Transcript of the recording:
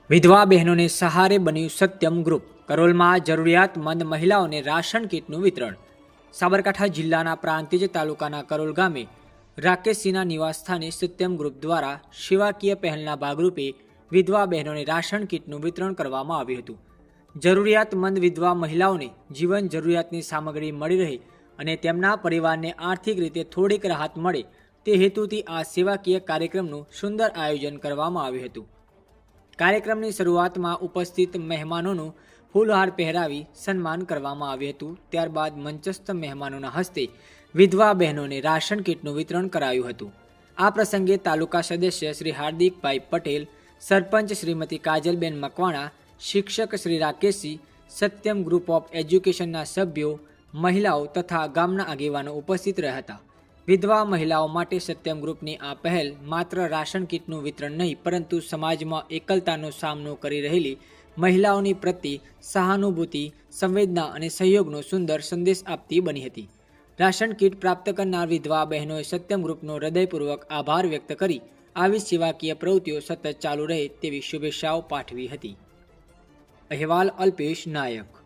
વિધવા બહેનોને સહારે બન્યું સત્યમ ગ્રુપ. કરોલમાં જરૂરિયાતમંદ મહિલાઓને રાશન કીટનું વિતરણ. સાબરકાંઠા જિલ્લાના પ્રાંતિજ તાલુકાના કરોલ ગામે રાકેશસિંહના નિવાસસ્થાને સત્યમ ગ્રુપ દ્વારા સેવાકીય પહેલના ભાગરૂપે વિધવા બહેનોને રાશન કીટનું વિતરણ કરવામાં આવ્યું હતું. જરૂરિયાતમંદ વિધવા મહિલાઓને જીવન જરૂરિયાતની સામગ્રી મળી રહે અને તેમના પરિવારને આર્થિક રીતે થોડીક રાહત મળે તે હેતુથી આ સેવાકીય કાર્યક્રમનું સુંદર આયોજન કરવામાં આવ્યું હતું. કાર્યક્રમની શરૂઆતમાં ઉપસ્થિત મહેમાનોનું ફૂલહાર પહેરાવી સન્માન કરવામાં આવ્યું હતું. ત્યારબાદ મંચસ્થ મહેમાનોના હસ્તે વિધવા બહેનોને રાશન કીટનું વિતરણ કરાયું હતું. આ પ્રસંગે તાલુકા સદસ્ય શ્રી હાર્દિકભાઈ પટેલ, સરપંચ શ્રીમતી કાજલબેન મકવાણા, શિક્ષક શ્રી રાકેશસિંહ, સત્યમ ગ્રુપ ઓફ એજ્યુકેશનના સભ્યો, મહિલાઓ તથા ગામના આગેવાનો ઉપસ્થિત રહ્યા હતા. વિધવા મહિલાઓ માટે સત્યમ ગ્રુપની આ પહેલ માત્ર રાશન કીટનું વિતરણ નહીં, પરંતુ સમાજમાં એકલતાનો સામનો કરી રહેલી મહિલાઓની પ્રત્યે સહાનુભૂતિ, સંવેદના અને સહયોગનો સુંદર સંદેશ આપતી બની હતી. રાશન કીટ પ્રાપ્ત કરનાર વિધવા બહેનોએ સત્યમ ગ્રુપનો હૃદયપૂર્વક આભાર વ્યક્ત કરી આવી સેવાકીય પ્રવૃત્તિઓ સતત ચાલુ રહે તેવી શુભેચ્છાઓ પાઠવી હતી. અહેવાલ અલ્પેશ નાયક.